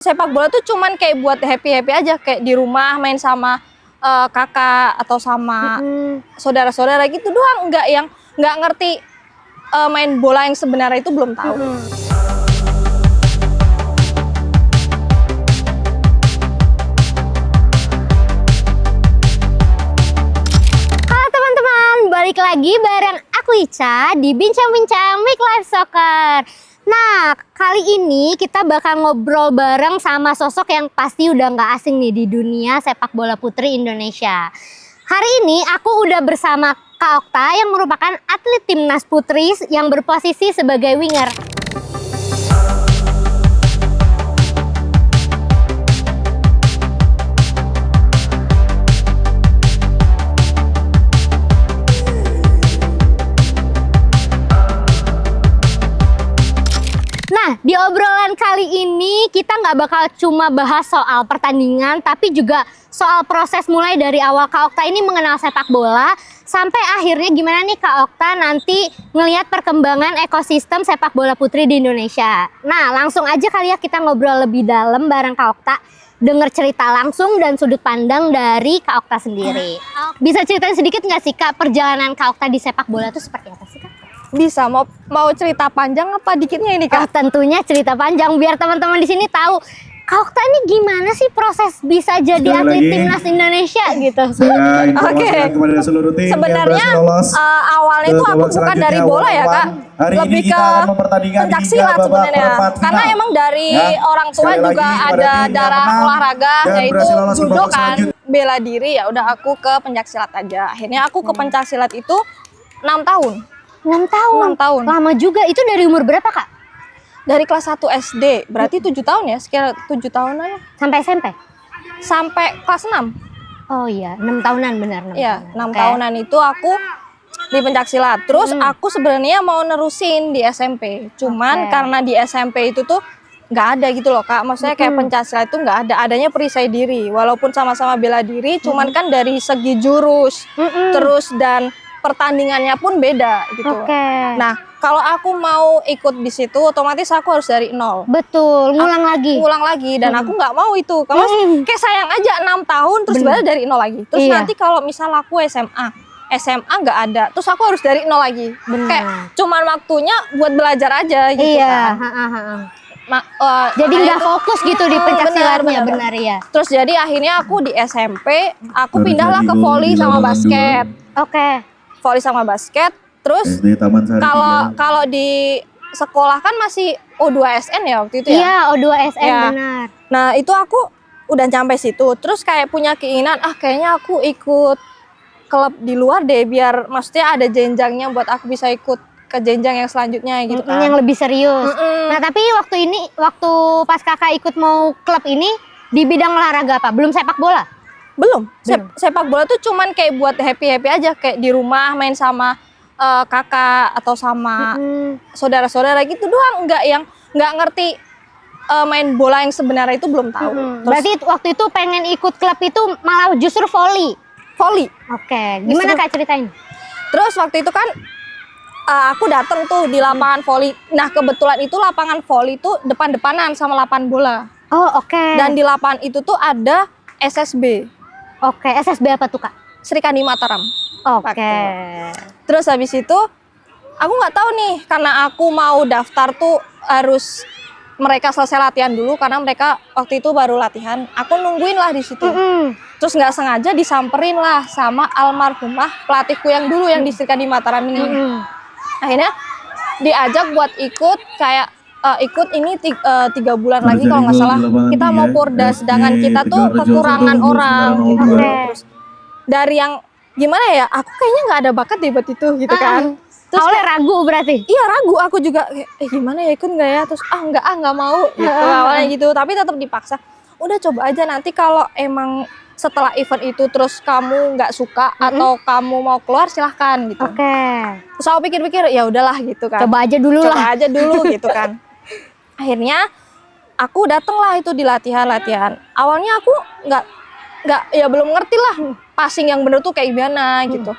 Sepak bola tuh cuman kayak buat happy-happy aja, kayak di rumah main sama kakak atau sama saudara-saudara gitu doang, nggak ngerti main bola yang sebenarnya itu belum tahu. Halo teman-teman, balik lagi bareng aku Ica di Bincang-Bincang Make Life Soccer. Nah, kali ini kita bakal ngobrol bareng sama sosok yang pasti udah nggak asing nih di dunia sepak bola putri Indonesia. Hari ini aku udah bersama Kak Okta yang merupakan atlet timnas putri yang berposisi sebagai winger. Nah, di obrolan kali ini kita nggak bakal cuma bahas soal pertandingan, tapi juga soal proses mulai dari awal Kak Okta ini mengenal sepak bola, sampai akhirnya gimana nih Kak Okta nanti ngelihat perkembangan ekosistem sepak bola putri di Indonesia. Nah, langsung aja kali ya kita ngobrol lebih dalam bareng Kak Okta, denger cerita langsung dan sudut pandang dari Kak Okta sendiri. Bisa ceritain sedikit nggak sih Kak, perjalanan Kak Okta di sepak bola itu seperti apa sih Kak? Bisa, mau cerita panjang apa dikitnya ini Oh, Kak? tentunya cerita panjang biar teman-teman di sini tahu Kak Okta ini gimana sih proses bisa jadi Sekali atlet lagi, timnas Indonesia gitu. Saya informasikan Oke. kepada seluruh tim Sebenarnya yang berhasil lolos awalnya ke itu aku babak bukan selanjutnya, dari bola ya One-on-one. Kak, Hari ini lebih kita ke akan mempertandingkan pencak hingga silat babak sebenarnya. perempat Karena final. emang dari Ya, orang tua sekali juga lagi kepada ada tim yang darah menang olahraga, dan yaitu berhasil lolos ke judo babak kan, selanjutnya. bela diri. Ya udah aku ke pencak silat aja. Akhirnya aku ke pencak silat itu 6 tahun. 6 tahun. 6 tahun. Lama juga. Itu dari umur berapa Kak? Dari kelas 1 SD, berarti 7 tahun ya, sekitar 7 tahunan ya. Sampai SMP? Sampai kelas 6. Oh iya, 6 tahunan benar. 6 Iya, tahunan. 6 Oke. tahunan itu aku di pencak silat. Terus aku sebenarnya mau nerusin di SMP. Cuman Oke. karena di SMP itu tuh nggak ada gitu loh Kak. Maksudnya kayak pencak silat itu nggak ada. Adanya perisai diri. Walaupun sama-sama bela diri, cuman kan dari segi jurus, terus dan pertandingannya pun beda gitu. Oke. Nah, kalau aku mau ikut di situ, otomatis aku harus dari nol. Betul, ngulang lagi. Ngulang lagi, dan aku nggak mau itu. Kamu kayak sayang aja 6 tahun terus balik dari nol lagi. Terus Iya. nanti kalau misal aku SMA nggak ada, terus aku harus dari nol lagi. Benar. Kayak cuman waktunya buat belajar aja gitu Iya. kan. Jadi makanya nggak itu- fokus gitu di pencak silatnya, benar. benar ya. Terus jadi akhirnya aku di SMP, aku Baru pindahlah jadi ke gol volley di sama lapangan basket. Oke. Volley sama basket. Terus SD Taman Sari kalau di sekolah kan masih O2SN ya waktu itu ya. Iya, O2SN Ya. benar. Nah itu aku udah sampai situ, terus kayak punya keinginan, kayaknya aku ikut klub di luar deh, biar maksudnya ada jenjangnya buat aku bisa ikut ke jenjang yang selanjutnya gitu kan. Yang lebih serius. Nah, tapi waktu pas kakak ikut mau klub ini di bidang olahraga apa? Belum sepak bola? Belum. Sepak bola tuh cuman kayak buat happy-happy aja, kayak di rumah main sama kakak atau sama saudara-saudara gitu doang, nggak ngerti main bola yang sebenarnya itu belum tahu. Terus Berarti waktu itu pengen ikut klub itu malah justru volley. volley. Oke, gimana Kak ceritain? Terus waktu itu kan aku dateng tuh di lapangan volley. Nah kebetulan itu lapangan volley tuh depan-depanan sama lapangan bola. Oh, oke. Dan di lapangan itu tuh ada SSB, Oke, SSB apa tuh Kak? Serikandi Mataram. Oke. Terus habis itu aku nggak tahu nih, karena aku mau daftar tuh harus mereka selesai latihan dulu, karena mereka waktu itu baru latihan. Aku nungguin lah di situ. Terus nggak sengaja disamperin lah sama almarhumah pelatihku yang dulu yang di Serikandi Mataram ini. Akhirnya diajak buat ikut kayak ikut ini 3 bulan lagi kalau nggak salah. Kita mau Porda, sedangkan kita tuh kekurangan orang gitu. Terus dari yang gimana ya, aku kayaknya nggak ada bakat deh buat itu gitu kan. Terus Awalnya ragu berarti? iya ragu, aku juga kayak, gimana ya, ikut nggak ya? Terus nggak mau gitu awalnya gitu, tapi tetap dipaksa. Udah coba aja, nanti kalau emang setelah event itu terus kamu nggak suka atau kamu mau keluar silahkan gitu. Oke. Terus aku pikir-pikir ya udahlah gitu kan. Coba aja dulu Coba lah. aja dulu gitu kan. Akhirnya aku dateng lah itu di latihan. Awalnya aku nggak ya belum ngerti lah passing yang bener tuh kayak gimana gitu.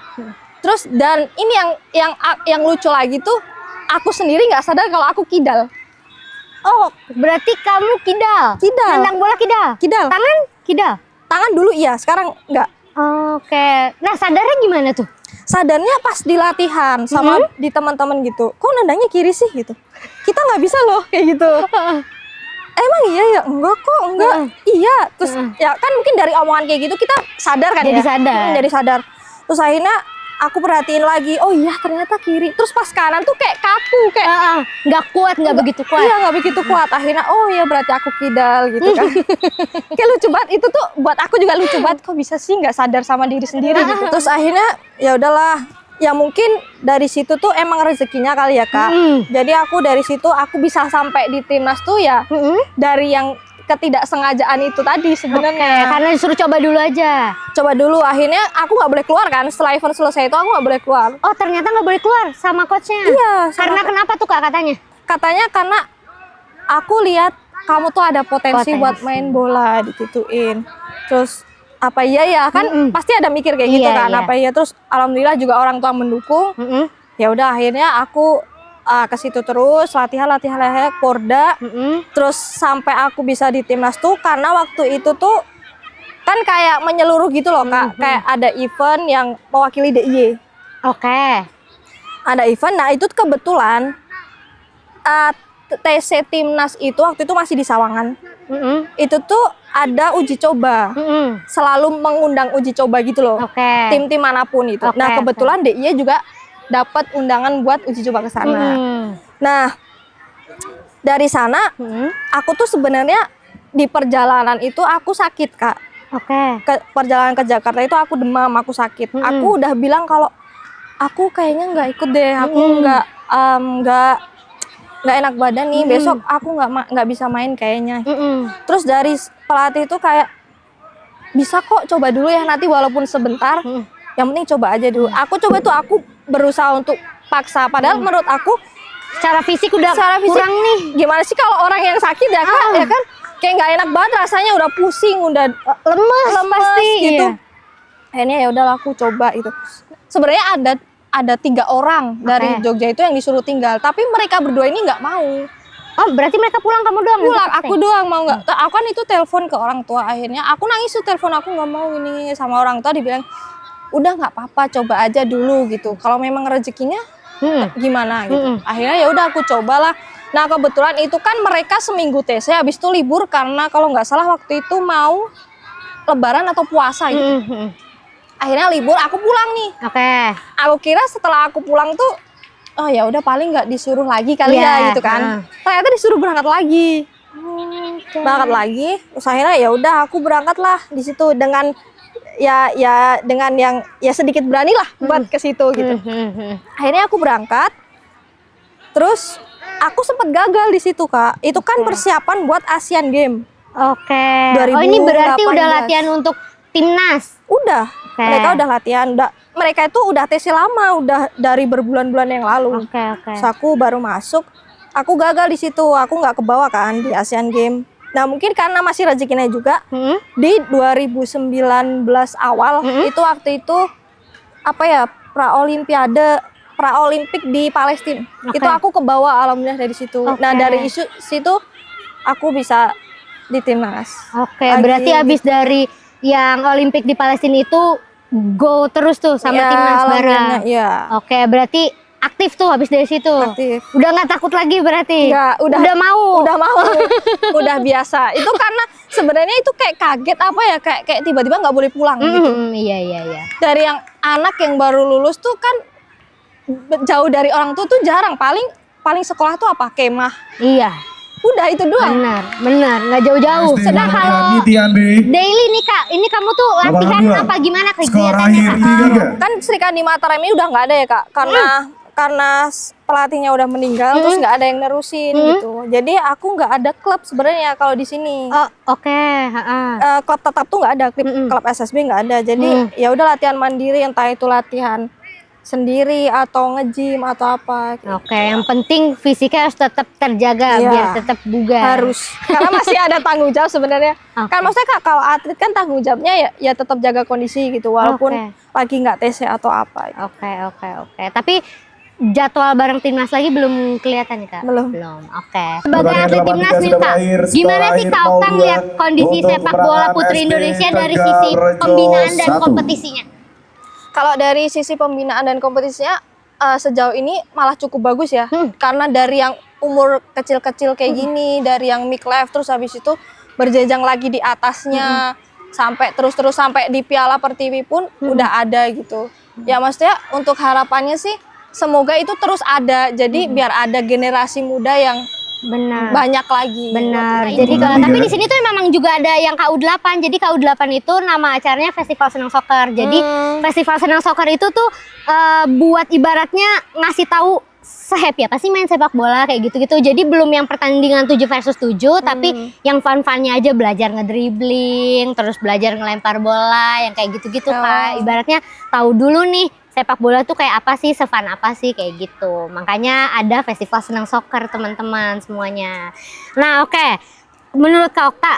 Terus dan ini yang lucu lagi tuh, aku sendiri nggak sadar kalau aku kidal. Oh, berarti kamu kidal. Kidal. Nendang bola kidal. Kidal. Tangan kidal. Tangan dulu iya, sekarang enggak. Oke. Nah, sadarnya gimana tuh? Sadarnya pas di latihan sama di teman-teman gitu. Kok nendangnya kiri sih gitu? Kita nggak bisa loh kayak gitu. Emang iya ya? Enggak kok, enggak. Iya. Terus ya kan mungkin dari omongan kayak gitu kita sadar kan Jadi ya? sadar. Jadi sadar. Terus akhirnya aku perhatiin lagi, oh iya ternyata kiri. Terus pas kanan tuh kayak kaku, kayak Nggak kuat, nggak begitu kuat. iya nggak begitu kuat. Akhirnya oh iya berarti aku kidal gitu kan. Kayak lucu banget itu tuh, buat aku juga lucu banget. Kok bisa sih nggak sadar sama diri sendiri gitu. Terus akhirnya ya udahlah. Ya mungkin dari situ tuh emang rezekinya kali ya Kak. Jadi aku dari situ aku bisa sampai di timnas tuh ya dari yang ketidaksengajaan itu tadi sebenarnya. Karena disuruh coba dulu aja. Coba dulu, akhirnya aku nggak boleh keluar kan. Setelah event selesai itu aku nggak boleh keluar. Oh, ternyata nggak boleh keluar sama coachnya. Iya. Karena kenapa tuh Kak katanya? Katanya karena aku lihat kamu tuh ada potensi buat main bola, digituin. Terus apa iya ya kan pasti ada mikir kayak gitu kan. Apa iya, terus alhamdulillah juga orang tua mendukung. Ya udah akhirnya aku ke situ terus latihan Porda. Terus sampai aku bisa di timnas tuh karena waktu itu tuh kan kayak menyeluruh gitu loh Kak. Kayak ada event yang mewakili DIY. Oke. Ada event, nah itu kebetulan TC Timnas itu waktu itu masih di Sawangan. Itu tuh ada uji coba. Selalu mengundang uji coba gitu loh. Tim-tim manapun itu. Nah, kebetulan DIY juga dapat undangan buat uji coba ke sana. Nah, dari sana aku tuh sebenarnya di perjalanan itu aku sakit, Kak. Perjalanan ke Jakarta itu aku demam, aku sakit. Aku udah bilang kalau aku kayaknya nggak ikut deh. Aku nggak enak badan nih, besok aku nggak bisa main kayaknya. Terus dari pelatih itu kayak bisa kok coba dulu ya nanti walaupun sebentar, yang penting coba aja dulu. Aku coba tuh, aku berusaha untuk paksa, padahal menurut aku secara fisik udah kurang nih. Gimana sih kalau orang yang sakit ya kan, ya kan kayak nggak enak banget rasanya, udah pusing, udah lemes pasti gitu. Iya. Akhirnya ya udahlah aku coba itu. Sebenarnya ada 3 orang dari Jogja itu yang disuruh tinggal, tapi mereka berdua ini nggak mau. Oh, berarti mereka pulang, kamu doang? Pulang, aku doang mau nggak. Aku kan itu telepon ke orang tua, akhirnya aku nangis tuh, telepon aku nggak mau ini sama orang tua, dibilang udah nggak apa-apa, coba aja dulu gitu. Kalau memang rezekinya gimana gitu. Akhirnya ya udah aku cobalah. Nah kebetulan itu kan mereka seminggu TC, habis itu libur karena kalau nggak salah waktu itu mau Lebaran atau puasa gitu. Akhirnya libur, aku pulang nih. Aku kira setelah aku pulang tuh, oh ya udah paling nggak disuruh lagi kali ya gitu kan. Ternyata disuruh berangkat lagi. Berangkat lagi. Terus akhirnya ya udah aku berangkat lah di situ dengan dengan yang ya sedikit berani lah buat ke situ gitu. Akhirnya aku berangkat. Terus aku sempat gagal di situ Kak. Itu kan persiapan buat Asian Games. Oh ini berarti udah latihan untuk timnas? Udah. Mereka udah latihan, mereka itu udah TC lama, udah dari berbulan-bulan yang lalu. Terus aku baru masuk, aku gagal di situ, aku nggak kebawa kan di Asian Games. Nah mungkin karena masih rezekinya juga, di 2019 awal itu waktu itu apa ya pra-olimpik di Palestina. Itu aku kebawa alhamdulillah dari situ. Nah dari situ aku bisa di timnas. Berarti habis dari yang Olimpik di Palestina itu go terus tuh sama timnas bareng. Berarti aktif tuh habis dari situ. Udah nggak takut lagi berarti? Nggak, udah mau. Udah biasa. Itu karena sebenarnya itu kayak kaget apa ya, kayak tiba-tiba nggak boleh pulang gitu. Iya. Dari yang anak yang baru lulus tuh kan jauh dari orang tua tuh jarang. Paling sekolah tuh apa, kemah. Iya. Udah itu doang. Benar, nggak jauh-jauh. Sedang kalau daily nih Kak, ini kamu tuh latihan apa gimana kegiatannya Kak? Kan Sri Kandi Mataram ini udah nggak ada ya Kak, karena pelatihnya udah meninggal, terus nggak ada yang nerusin gitu. Jadi aku nggak ada klub sebenarnya kalau di sini. Klub tetap tuh nggak ada, klub SSB nggak ada. Jadi ya udah latihan mandiri, entah itu latihan sendiri atau nge-gym atau apa. Yang penting fisiknya harus tetap terjaga biar tetap bugar. Harus. Karena masih ada tanggung jawab sebenarnya. Kan maksudnya Kak, kalau atlet kan tanggung jawabnya ya tetap jaga kondisi gitu walaupun lagi nggak TC atau apa. Tapi jadwal bareng timnas lagi belum kelihatan nih Kak? Belum. Oke. Sebagai atlet timnas nih Kak, gimana sih Kak Okta ngeliat kondisi sepak bola putri Indonesia dari sisi pembinaan dan kompetisinya? Kalau dari sisi pembinaan dan kompetisinya sejauh ini malah cukup bagus ya. Karena dari yang umur kecil-kecil kayak gini, dari yang midlife terus habis itu berjenjang lagi di atasnya sampai terus sampai di Piala Pertiwi pun udah ada gitu. Ya maksudnya untuk harapannya sih semoga itu terus ada. Jadi biar ada generasi muda yang Benar. banyak lagi. Benar. Jadi tapi di sini tuh memang juga ada yang KU8. Jadi KU8 itu nama acaranya Festival Senang Soccer. Jadi Festival Senang Soccer itu tuh buat ibaratnya ngasih tahu se-happy apa sih main sepak bola kayak gitu-gitu. Jadi belum yang pertandingan 7 versus 7, tapi yang fun-funnya aja, belajar ngedribbling, terus belajar ngelempar bola, yang kayak gitu-gitu Kak. Ibaratnya tahu dulu nih sepak bola tuh kayak apa sih, se-fun apa sih kayak gitu. Makanya ada Festival Senang Soccer teman-teman semuanya. Nah oke, menurut Kak Okta,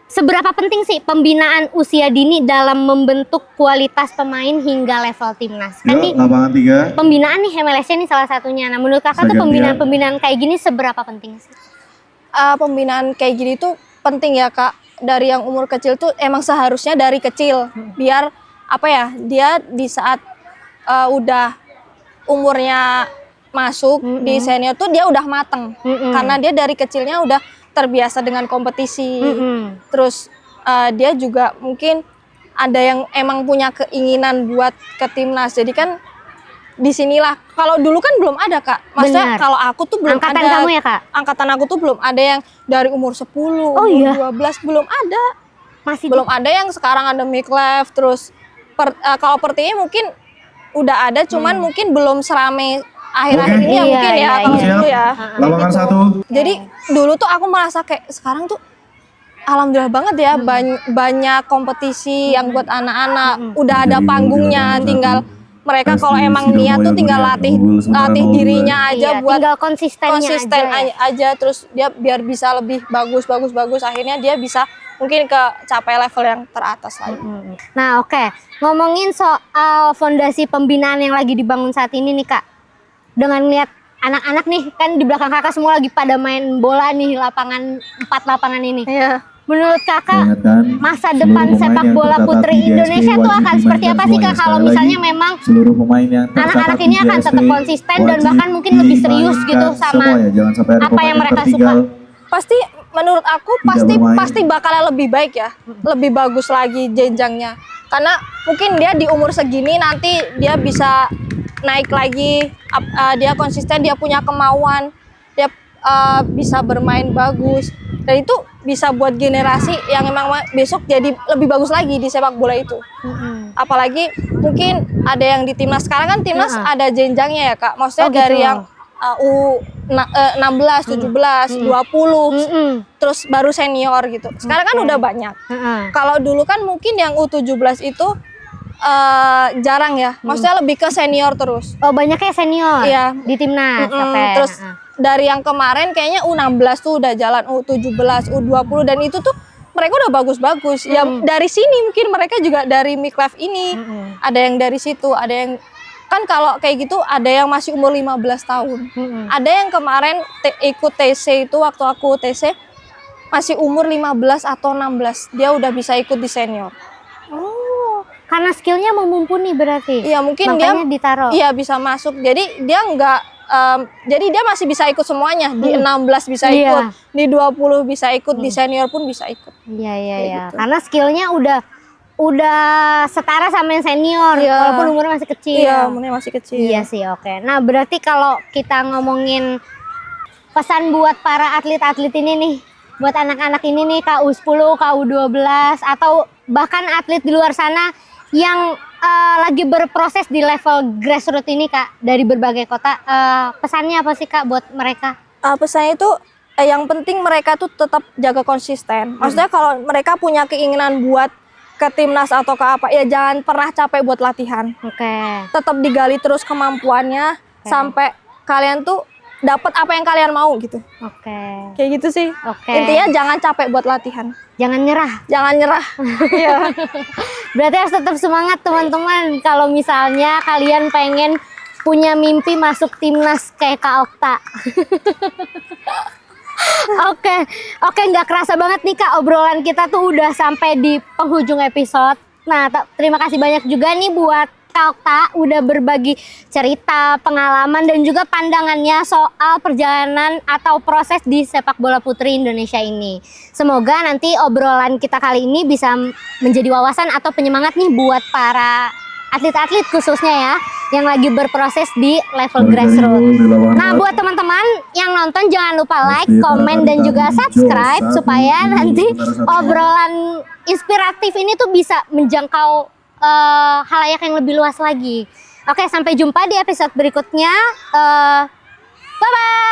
seberapa penting sih pembinaan usia dini dalam membentuk kualitas pemain hingga level timnas? Kan nih lapangan 3. pembinaan nih MLS nih salah satunya. Nah menurut Kakak tuh pembinaan kayak gini seberapa penting sih? Pembinaan kayak gini tuh penting ya Kak. Dari yang umur kecil tuh emang seharusnya dari kecil. Biar apa ya, dia di saat udah umurnya masuk di senior tuh dia udah mateng. Karena dia dari kecilnya udah terbiasa dengan kompetisi. Terus dia juga mungkin ada yang emang punya keinginan buat ke timnas. Jadi kan disinilah, kalau dulu kan belum ada Kak. Maksudnya kalau aku tuh belum angkatan ada. Kamu ya Kak? Angkatan aku tuh belum ada yang dari umur 10, umur 12 belum ada. Masih belum ada yang sekarang ada midlife. Terus kalau Pertiwi mungkin udah ada, cuman mungkin belum serame akhir-akhir ini ya mungkin ya kalau dulu ya. Lapangan 1. Jadi dulu tuh aku merasa kayak sekarang tuh alhamdulillah banget ya, banyak kompetisi yang buat anak-anak, udah ada panggungnya, tinggal mereka kalau emang niat tuh tinggal latih dirinya aja, buat tinggal konsisten aja, terus dia biar bisa lebih bagus, akhirnya dia bisa mungkin ke capai level yang teratas lagi. Nah oke, ngomongin soal fondasi pembinaan yang lagi dibangun saat ini nih Kak, dengan lihat anak-anak nih kan di belakang Kakak semua lagi pada main bola nih, 4 lapangan ini. Iya. Menurut Kakak masa depan sepak bola putri Indonesia tuh akan seperti apa sih Kak kalau misalnya memang anak-anak ini akan tetap konsisten dan bahkan mungkin lebih serius gitu sama apa yang mereka suka? Pasti menurut aku pasti bakalan lebih baik ya, lebih bagus lagi jenjangnya. Karena mungkin dia di umur segini nanti dia bisa naik lagi, dia konsisten, dia punya kemauan, dia bisa bermain bagus, dan itu bisa buat generasi yang emang besok jadi lebih bagus lagi di sepak bola itu. Apalagi mungkin ada yang di timnas sekarang kan, timnas ada jenjangnya ya Kak, maksudnya dari yang U16, 17, 20, terus baru senior gitu. Sekarang kan udah banyak. Kalau dulu kan mungkin yang U17 itu jarang ya, maksudnya lebih ke senior terus. Oh banyaknya senior di timnas. Terus dari yang kemarin kayaknya U16 tuh udah jalan, U17, U20, dan itu tuh mereka udah bagus-bagus. Ya dari sini mungkin mereka juga dari midlife ini, ada yang dari situ, ada yang kan kalau kayak gitu ada yang masih umur 15 tahun. Ada yang kemarin ikut TC itu, waktu aku TC masih umur 15 atau 16, dia udah bisa ikut di senior. Oh, karena skillnya mumpuni berarti. Iya mungkin makanya dia ditaruh. Iya bisa masuk. Jadi dia nggak, jadi dia masih bisa ikut semuanya. Di 16 bisa ikut, di 20 bisa ikut, di senior pun bisa ikut. Iya. Gitu. Karena skillnya udah setara sama yang senior, walaupun umurnya masih kecil. Iya, umurnya masih kecil. Iya sih, oke. Nah, berarti kalau kita ngomongin pesan buat para atlet-atlet ini nih, buat anak-anak ini nih, KU10, KU12, atau bahkan atlet di luar sana yang lagi berproses di level grassroots ini Kak, dari berbagai kota, pesannya apa sih Kak buat mereka? Pesannya itu yang penting mereka tuh tetap jaga konsisten. Maksudnya kalau mereka punya keinginan buat ke timnas atau ke apa, ya jangan pernah capek buat latihan. Tetap digali terus kemampuannya sampai kalian tuh dapat apa yang kalian mau gitu. Kayak gitu sih. Intinya jangan capek buat latihan. Jangan nyerah. Jangan nyerah. Iya. Berarti harus tetap semangat teman-teman. Kalau misalnya kalian pengen punya mimpi masuk timnas kayak Kak Okta. Oke, nggak kerasa banget nih Kak, obrolan kita tuh udah sampai di penghujung episode. Nah, terima kasih banyak juga nih buat Kak Okta udah berbagi cerita, pengalaman dan juga pandangannya soal perjalanan atau proses di sepak bola putri Indonesia ini. Semoga nanti obrolan kita kali ini bisa menjadi wawasan atau penyemangat nih buat para atlet-atlet khususnya ya yang lagi berproses di level grassroots. Nah, buat teman-teman yang nonton jangan lupa like, komen dan juga subscribe supaya nanti obrolan inspiratif ini tuh bisa menjangkau halayak yang lebih luas lagi. Oke, sampai jumpa di episode berikutnya. Bye bye.